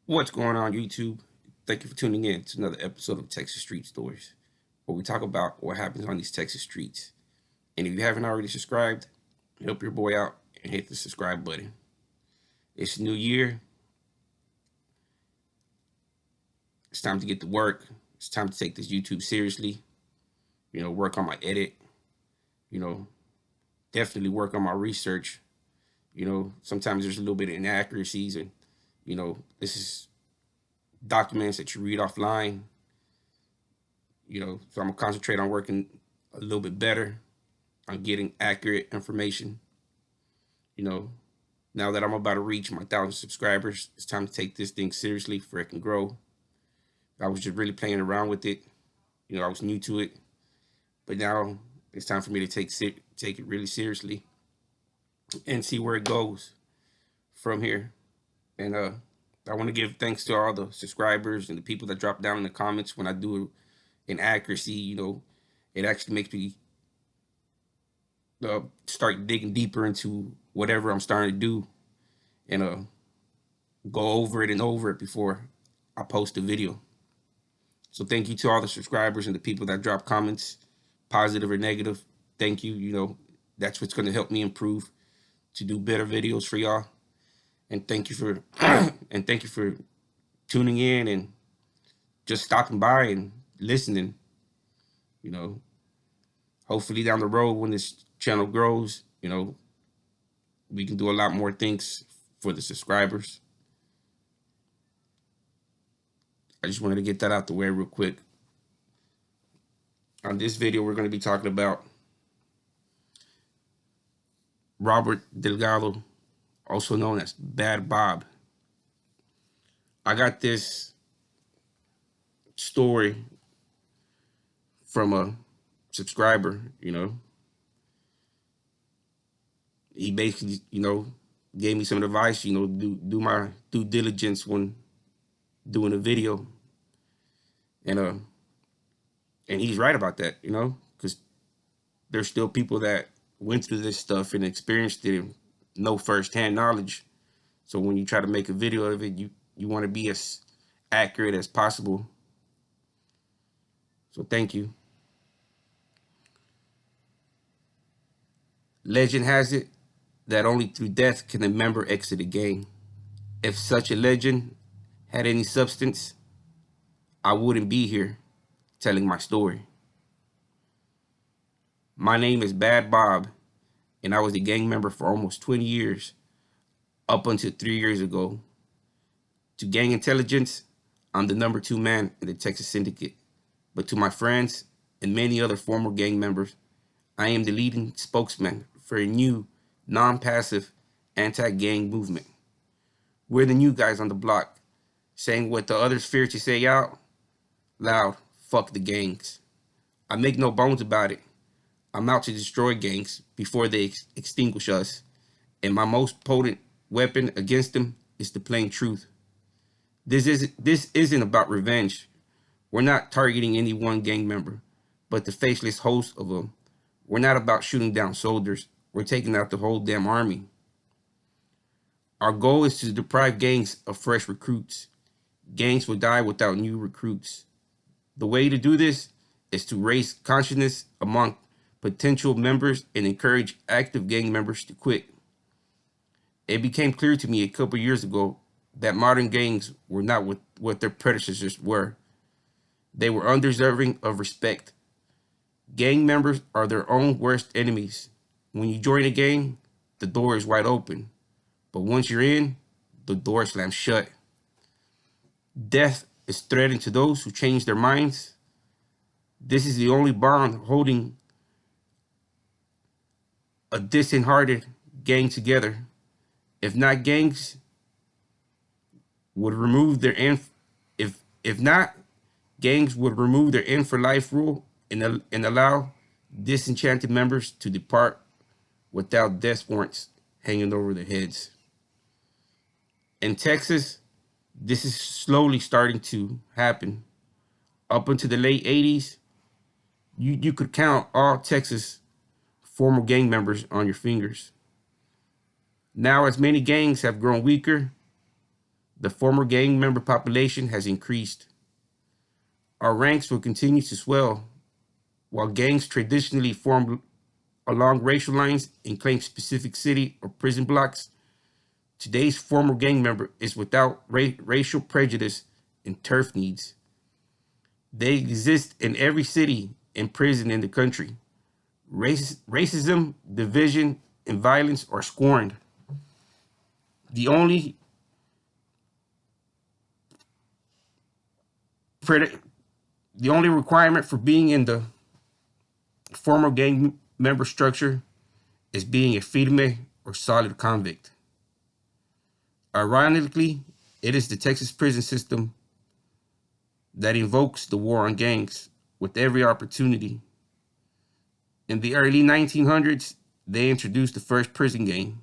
What's going on, YouTube? Thank you for tuning in to another episode of Texas Street Stories, where we talk about what happens on these Texas streets. And if you haven't already subscribed, help your boy out and hit the subscribe button. It's a new year. It's time to get to work. It's time to take this YouTube seriously. Work on my edit. You know, definitely work on my research. Sometimes there's a little bit of inaccuracies, and this is documents that you read offline. So I'm gonna concentrate on working a little bit better on getting accurate information. You know, now that I'm about to reach my 1,000 subscribers, it's time to take this thing seriously for it can grow. I was just really playing around with it. I was new to it, but now it's time for me to take it really seriously and see where it goes from here. And I want to give thanks to all the subscribers and the people that drop down in the comments when I do an accuracy. It actually makes me start digging deeper into whatever I'm starting to do and go over it and over it before I post a video. So thank you to all the subscribers and the people that drop comments, positive or negative. Thank you. That's what's going to help me improve to do better videos for y'all. And thank you for tuning in and just stopping by and listening. Hopefully down the road when this channel grows, we can do a lot more things for the subscribers. I just wanted to get that out the way real quick. On this video, we're going to be talking about Robert Delgado, also known as Bad Bob. I got this story from a subscriber. He basically, gave me some advice, do my due diligence when doing a video. And he's right about that, because there's still people that went through this stuff and experienced it and know firsthand knowledge. So when you try to make a video of it, you want to be as accurate as possible. So thank you. Legend has it that only through death can a member exit a gang. If such a legend had any substance, I wouldn't be here telling my story. My name is Bad Bob, and I was a gang member for almost 20 years, up until 3 years ago. To gang intelligence, I'm the number 2 man in the Texas Syndicate. But to my friends and many other former gang members, I am the leading spokesman for a new, non-passive, anti-gang movement. We're the new guys on the block, saying what the others fear to say out loud: fuck the gangs. I make no bones about it. I'm out to destroy gangs before they extinguish us, and my most potent weapon against them is the plain truth. This isn't about revenge. We're not targeting any one gang member, but the faceless host of them. We're not about shooting down soldiers. We're taking out the whole damn army. Our goal is to deprive gangs of fresh recruits. Gangs will die without new recruits. The way to do this is to raise consciousness among potential members and encourage active gang members to quit. It became clear to me a couple years ago that modern gangs were not what their predecessors were. They were undeserving of respect. Gang members are their own worst enemies. When you join a gang, the door is wide open. But once you're in, the door slams shut. Death is threatened to those who change their minds. This is the only bond holding a disheartened gang together. If not, gangs would remove their if not, gangs would remove their in for life rule and allow disenchanted members to depart without death warrants hanging over their heads. In Texas, this is slowly starting to happen. Up until the late 80s, you could count all Texas former gang members on your fingers. Now, as many gangs have grown weaker, The former gang member population has increased. Our ranks will continue to swell. While gangs traditionally formed along racial lines and claim specific city or prison blocks, today's former gang member is without racial prejudice and turf needs. They exist in every city and prison in the country. Racism, division, and violence are scorned. The only requirement for being in the former gang member structure is being a firme or solid convict. Ironically, it is the Texas prison system that invokes the war on gangs with every opportunity. In the early 1900s, they introduced the first prison gang.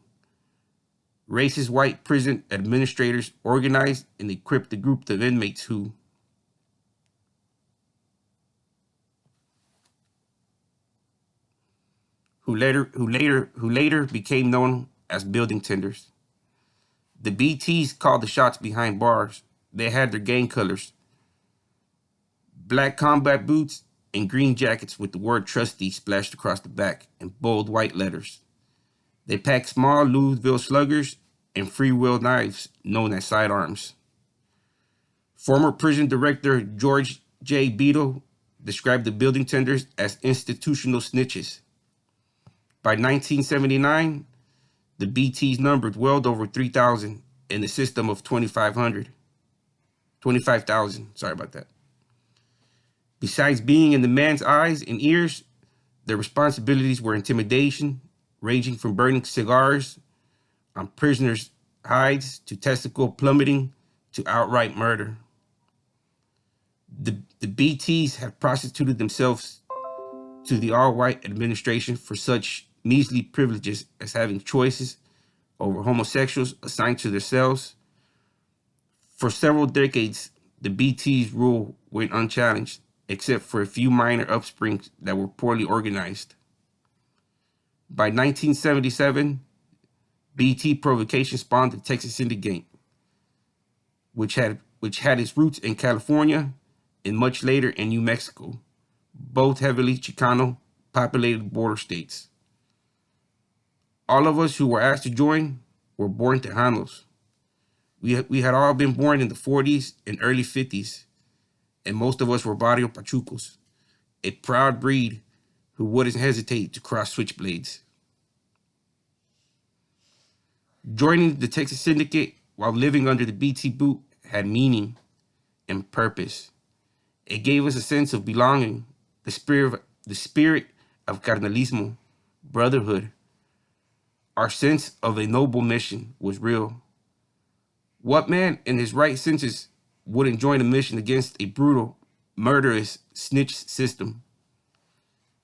Racist white prison administrators organized and equipped a group of inmates who later became known as building tenders. The BTs called the shots behind bars. They had their gang colors: black combat boots and green jackets with the word trustee splashed across the back in bold white letters. They packed small Louisville sluggers and free-wheel knives known as sidearms. Former prison director George J. Beadle described the building tenders as institutional snitches. By 1979, the BTs numbered well over 3,000 in a system of 25,000. Sorry about that. Besides being in the man's eyes and ears, their responsibilities were intimidation, ranging from burning cigars on prisoners' hides to testicle plummeting to outright murder. The BTs have prostituted themselves to the all-white administration for such measly privileges as having choices over homosexuals assigned to their cells. For several decades, the BT's rule went unchallenged, except for a few minor upsprings that were poorly organized. By 1977, BT provocation spawned the Texas Syndicte, which had its roots in California and much later in New Mexico, both heavily Chicano-populated border states. All of us who were asked to join were born Tejanos. We had all been born in the 40s and early 50s, and most of us were Barrio Pachucos, a proud breed who wouldn't hesitate to cross switchblades. Joining the Texas Syndicte while living under the BT boot had meaning and purpose. It gave us a sense of belonging, the spirit of carnalismo, brotherhood. Our sense of a noble mission was real. What man in his right senses wouldn't join a mission against a brutal, murderous snitch system?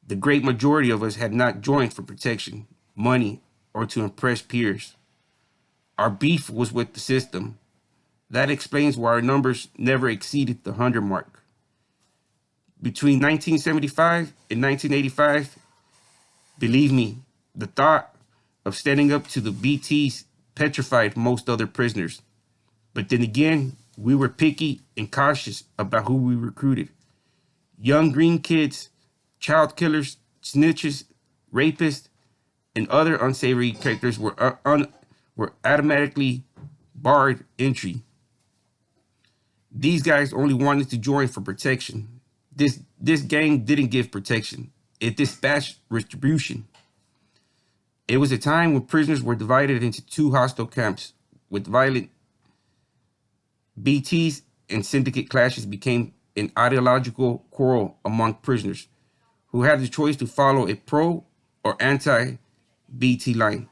The great majority of us had not joined for protection, money, or to impress peers. Our beef was with the system. That explains why our numbers never exceeded the 100 mark. Between 1975 and 1985, believe me, the thought of standing up to the BTs petrified most other prisoners. But then again, we were picky and cautious about who we recruited. Young green kids, child killers, snitches, rapists, and other unsavory characters were automatically barred entry. These guys only wanted to join for protection. This gang didn't give protection. It dispatched retribution. It was a time when prisoners were divided into two hostile camps, with violent BTs and syndicate clashes became an ideological quarrel among prisoners who had the choice to follow a pro or anti-BT line.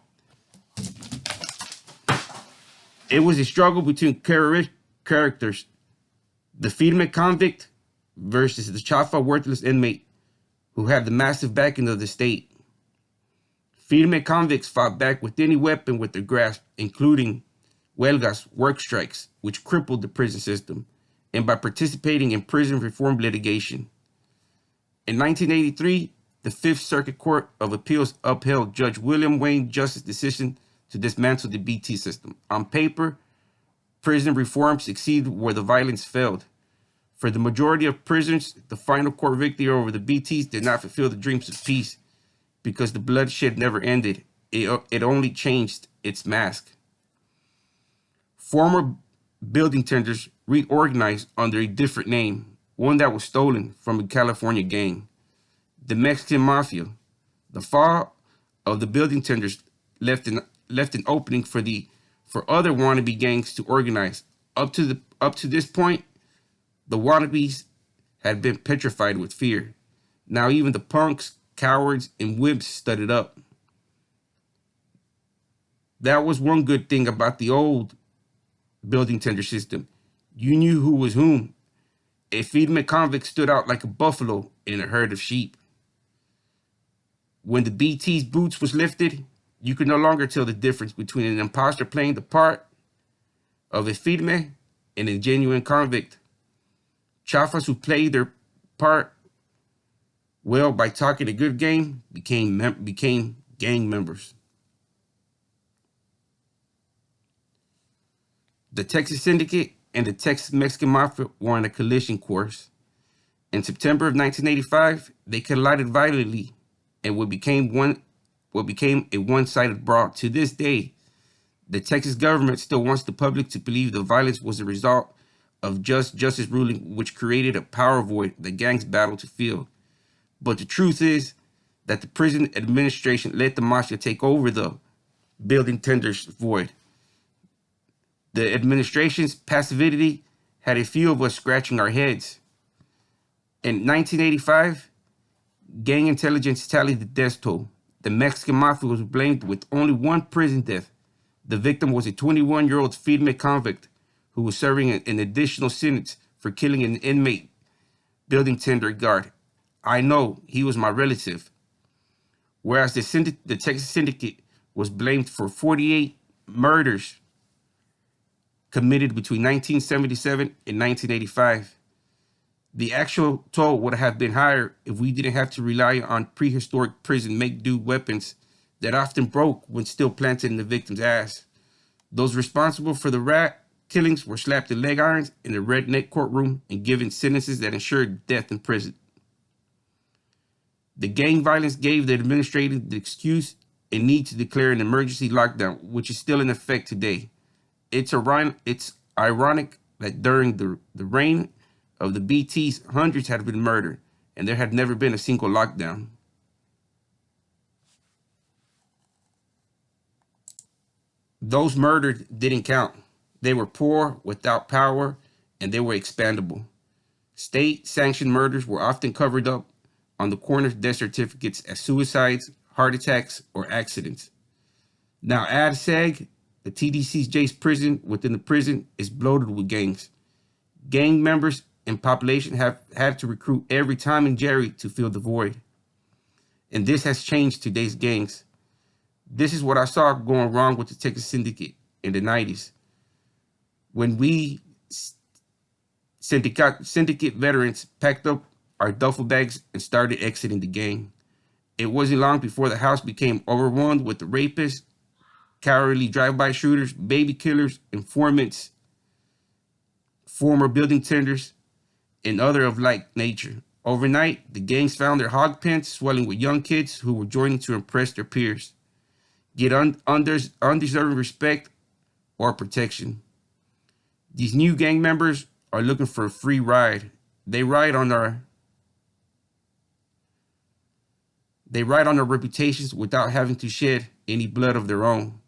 It was a struggle between characters, the firme convict versus the chafa worthless inmate who had the massive backing of the state. Firme convicts fought back with any weapon with their grasp, including huelgas, work strikes, which crippled the prison system, and by participating in prison reform litigation. In 1983, the Fifth Circuit Court of Appeals upheld Judge William Wayne Justice's decision to dismantle the BT system. On paper, Prison reform succeeded where the violence failed. For the majority of prisoners, the final court victory over the BTs did not fulfill the dreams of peace because the bloodshed never ended. It only changed its mask. Former building tenders reorganized under a different name, one that was stolen from a California gang, the Mexican Mafia. The fall of the building tenders left an opening for other wannabe gangs to organize. Up to this point, the wannabes had been petrified with fear. Now even the punks, cowards, and wimps studded up. That was one good thing about the old building tender system. You knew who was whom. A freedman convict stood out like a buffalo in a herd of sheep. When the BT's boots was lifted, you could no longer tell the difference between an imposter playing the part of a freedman and a genuine convict. Chafas who played their part well by talking a good game became gang members. The Texas Syndicate and the Texas Mexican Mafia were on a collision course. In September of 1985, they collided violently and what became a one-sided brawl. To this day, the Texas government still wants the public to believe the violence was a result of justice ruling, which created a power void the gangs battled to fill. But the truth is that the prison administration let the mafia take over the building tenders void. The administration's passivity had a few of us scratching our heads. In 1985, gang intelligence tallied the death toll. The Mexican Mafia was blamed with only one prison death. The victim was a 21-year-old freedman convict who was serving an additional sentence for killing an inmate building tender guard. I know, he was my relative. Whereas the Texas Syndicate was blamed for 48 murders committed between 1977 and 1985. The actual toll would have been higher if we didn't have to rely on prehistoric prison make-do weapons that often broke when still planted in the victim's ass. Those responsible for the rat killings were slapped in leg irons in a redneck courtroom and given sentences that ensured death in prison. The gang violence gave the administration the excuse and need to declare an emergency lockdown, which is still in effect today. It's ironic that during the reign of the BTs, hundreds had been murdered, and there had never been a single lockdown. Those murdered didn't count. They were poor, without power, and they were expandable. State-sanctioned murders were often covered up on the coroner's death certificates as suicides, heart attacks, or accidents. Now add SAG, the TDCJ's prison within the prison is bloated with gangs. Gang members and population have had to recruit every Tom and Jerry to fill the void. And this has changed today's gangs. This is what I saw going wrong with the Texas Syndicate in the 90s. When we syndicate veterans packed up our duffel bags and started exiting the gang. It wasn't long before the house became overwhelmed with the rapists, cowardly drive-by shooters, baby killers, informants, former building tenders, and other of like nature. Overnight, the gangs found their hog pens swelling with young kids who were joining to impress their peers, get undeserving respect or protection. These new gang members are looking for a free ride. They ride on our reputations without having to shed any blood of their own.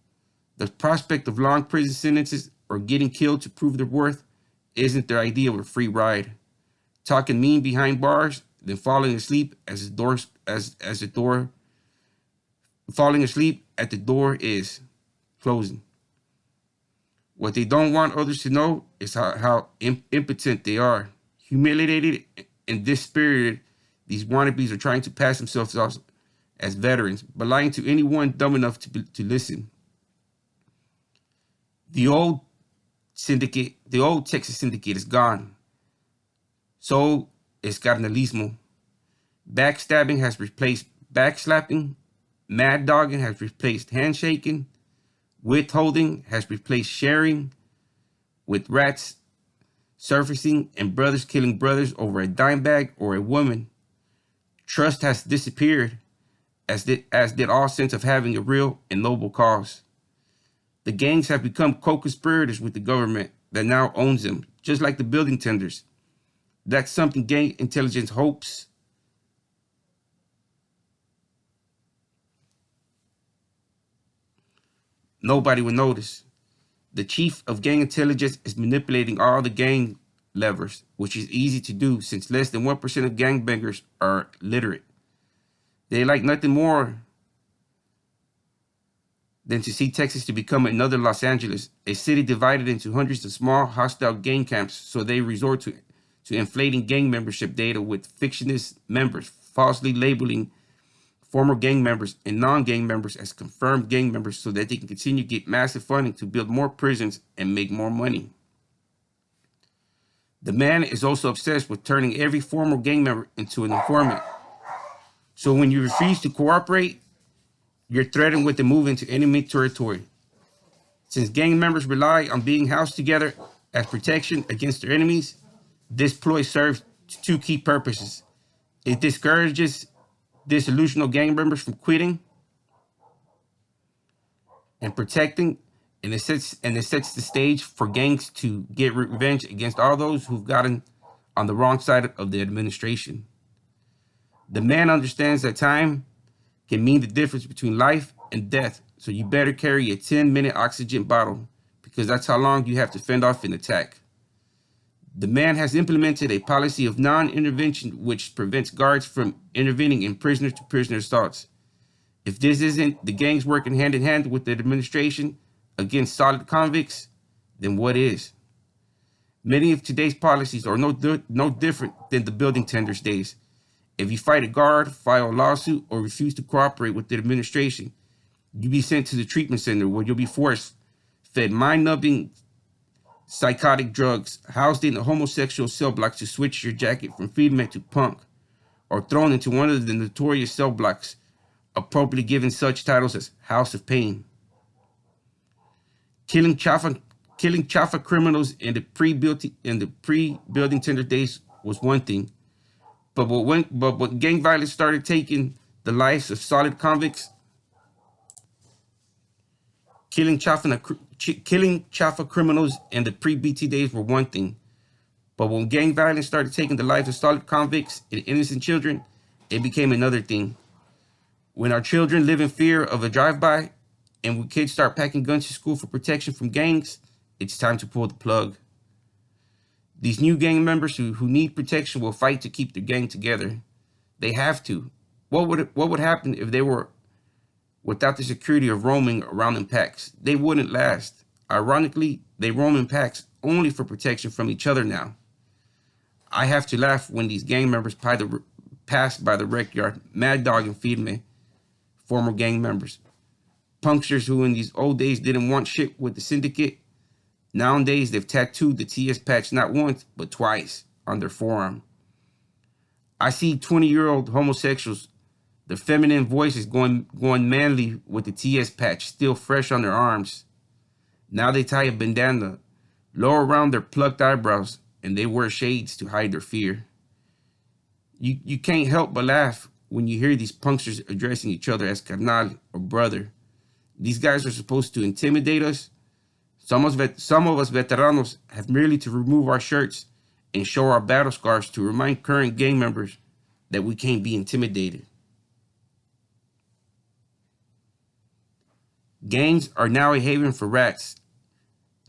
The prospect of long prison sentences or getting killed to prove their worth isn't their idea of a free ride. Talking mean behind bars, then falling asleep at the door is closing. What they don't want others to know is how impotent they are. Humiliated and dispirited, these wannabes are trying to pass themselves off as veterans, but lying to anyone dumb enough to listen. The old Texas Syndicate is gone. So is carnalismo. Backstabbing has replaced backslapping. Mad dogging has replaced handshaking. Withholding has replaced sharing. with rats surfacing and brothers killing brothers over a dime bag or a woman. Trust has disappeared, as did all sense of having a real and noble cause. The gangs have become co-conspirators with the government that now owns them, just like the building tenders. That's something gang intelligence hopes nobody will notice. The chief of gang intelligence is manipulating all the gang levers, which is easy to do since less than 1% of gangbangers are literate. They like nothing more than to see Texas to become another Los Angeles, a city divided into hundreds of small, hostile gang camps, so they resort to inflating gang membership data with fictitious members, falsely labeling former gang members and non-gang members as confirmed gang members so that they can continue to get massive funding to build more prisons and make more money. The man is also obsessed with turning every former gang member into an informant. So when you refuse to cooperate, you're threatened with a move into enemy territory. Since gang members rely on being housed together as protection against their enemies, this ploy serves two key purposes. It discourages disillusional gang members from quitting and protecting, and it sets the stage for gangs to get revenge against all those who've gotten on the wrong side of the administration. The man understands that time can mean the difference between life and death, so you better carry a 10-minute oxygen bottle because that's how long you have to fend off an attack. The man has implemented a policy of non-intervention which prevents guards from intervening in prisoner-to-prisoner assaults. If this isn't the gangs working hand-in-hand with the administration against solid convicts, then what is? Many of today's policies are no different than the building tenders days. If you fight a guard, file a lawsuit, or refuse to cooperate with the administration, you'll be sent to the treatment center where you'll be force-fed mind-numbing psychotic drugs, housed in a homosexual cell block to switch your jacket from freedman to punk, or thrown into one of the notorious cell blocks, appropriately given such titles as House of Pain. Killing Chaffa criminals in the pre-building tender days was one thing, but when gang violence started taking the lives of solid convicts, killing Chaffa criminals in the pre-BT days were one thing, but when gang violence started taking the lives of solid convicts and innocent children, it became another thing. When our children live in fear of a drive-by, and when kids start packing guns to school for protection from gangs, it's time to pull the plug. These new gang members who need protection will fight to keep their gang together. They have to. What would happen if they were without the security of roaming around in packs? They wouldn't last. Ironically, they roam in packs only for protection from each other now. I have to laugh when these gang members pass by the rec yard, Mad Dog and Feedman, former gang members. Punksters who in these old days didn't want shit with the syndicate. Nowadays, they've tattooed the TS patch not once, but twice on their forearm. I see 20-year-old homosexuals, their feminine voices going manly with the TS patch still fresh on their arms. Now they tie a bandana low around their plucked eyebrows, and they wear shades to hide their fear. You can't help but laugh when you hear these punksters addressing each other as carnal or brother. These guys are supposed to intimidate us. Some of us veteranos have merely to remove our shirts and show our battle scars to remind current gang members that we can't be intimidated. Gangs are now a haven for rats.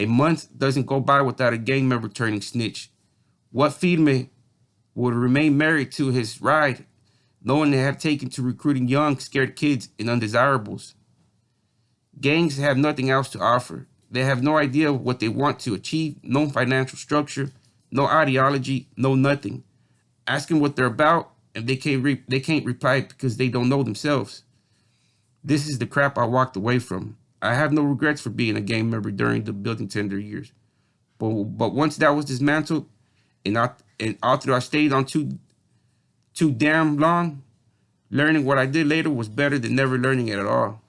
A month doesn't go by without a gang member turning snitch. What Feedman would remain married to his ride, knowing they had taken to recruiting young, scared kids and undesirables? Gangs have nothing else to offer. They have no idea what they want to achieve, no financial structure, no ideology, no nothing. Ask them what they're about, and they can't reply because they don't know themselves. This is the crap I walked away from. I have no regrets for being a gang member during the building tender years. But once that was dismantled, and after I stayed on too damn long, learning what I did later was better than never learning it at all.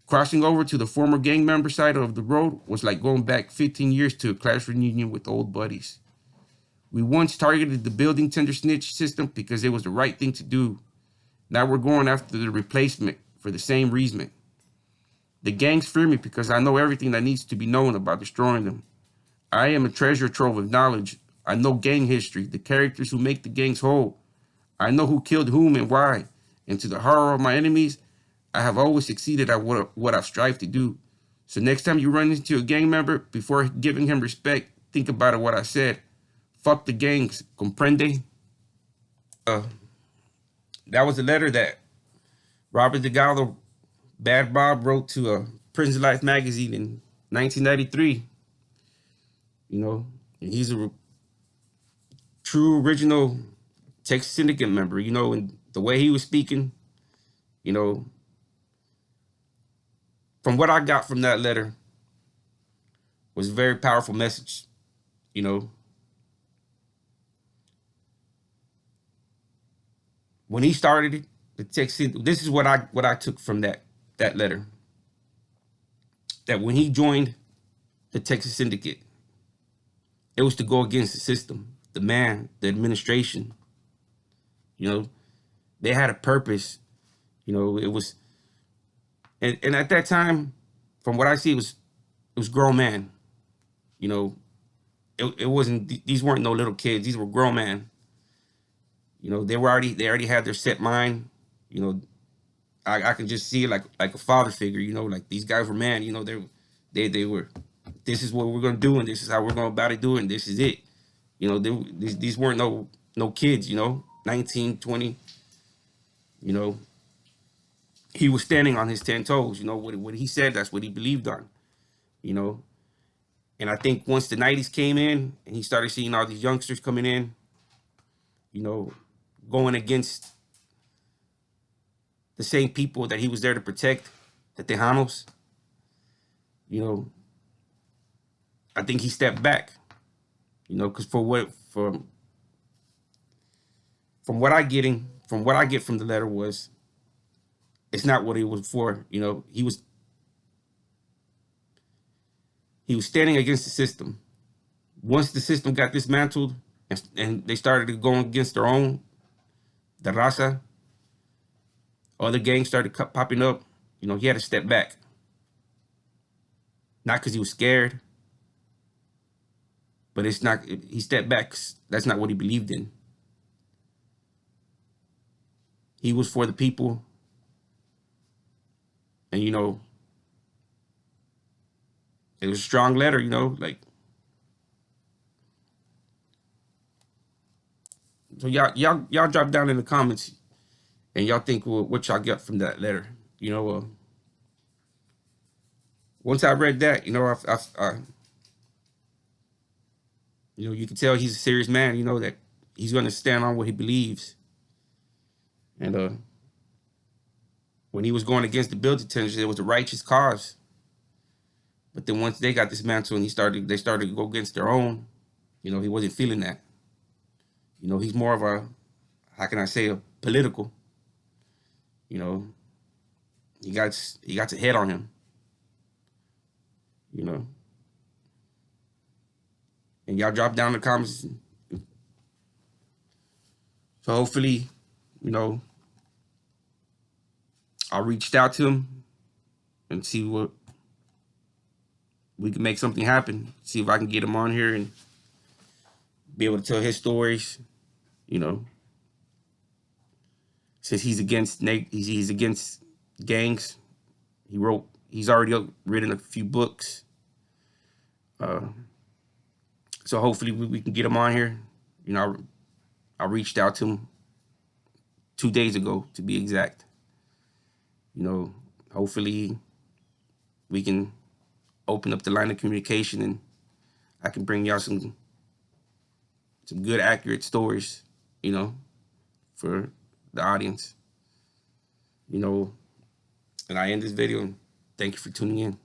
Crossing over to the former gang member side of the road was like going back 15 years to a class reunion with old buddies. We once targeted the building tender snitch system because it was the right thing to do. Now we're going after the replacement for the same reason. The gangs fear me because I know everything that needs to be known about destroying them. I am a treasure trove of knowledge. I know gang history, the characters who make the gangs whole. I know who killed whom and why. And to the horror of my enemies, I have always succeeded at what I've strived to do. So next time you run into a gang member, before giving him respect, think about what I said. Fuck the gangs, comprende? That was a letter that Robert DeLGADO, Bad Bob, wrote to Prison Life magazine in 1993. You know, and he's a true original Texas Syndicate member, you know, and the way he was speaking, you know, from what I got from that letter was a very powerful message, you know. When he started it, the Texas, this is what I took from that letter. That when he joined the Texas Syndicate, it was to go against the system, the man, the administration. You know, they had a purpose. You know, it was, and at that time, from what I see, it was grown men. You know, it wasn't, these weren't no little kids. These were grown men. You know, they already had their set mind. You know, I can just see it like a father figure. You know, like these guys were man. You know, they were. This is what we're gonna do, and this is how we're going about to do it, and this is it. You know, these weren't no kids. You know, 19, 20. You know, he was standing on his 10 toes. You know, what he said, that's what he believed on. You know, and I think once the 90s came in and he started seeing all these youngsters coming in, you know, going against the same people that he was there to protect, the Tejanos, you know, I think he stepped back, you know, because from what I get from the letter was, it's not what he was for. You know, he was standing against the system. Once the system got dismantled and they started going against their own, the raza, other gangs started popping up, you know, he had to step back. Not because he was scared, but it's not, he stepped back 'cause that's not what he believed in. He was for the people. And, you know, it was a strong letter, you know, like, so y'all drop down in the comments and y'all think what y'all got from that letter. You know, once I read that, you know, you know, you can tell he's a serious man, you know, that he's going to stand on what he believes. And when he was going against the building tenders, it was a righteous cause. But then once they got dismantled and they started to go against their own, you know, he wasn't feeling that. You know, he's more of a, how can I say, a political. You know, he got a head on him. You know, and y'all drop down in the comments. So hopefully, you know, I reached out to him and see what we can make something happen. See if I can get him on here and be able to tell his stories. You know, since he's against gangs, he's already written a few books. So hopefully we can get him on here. You know, I reached out to him 2 days ago, to be exact. You know, hopefully we can open up the line of communication and I can bring y'all some good, accurate stories, you know, for the audience. You know, and I end this video and thank you for tuning in.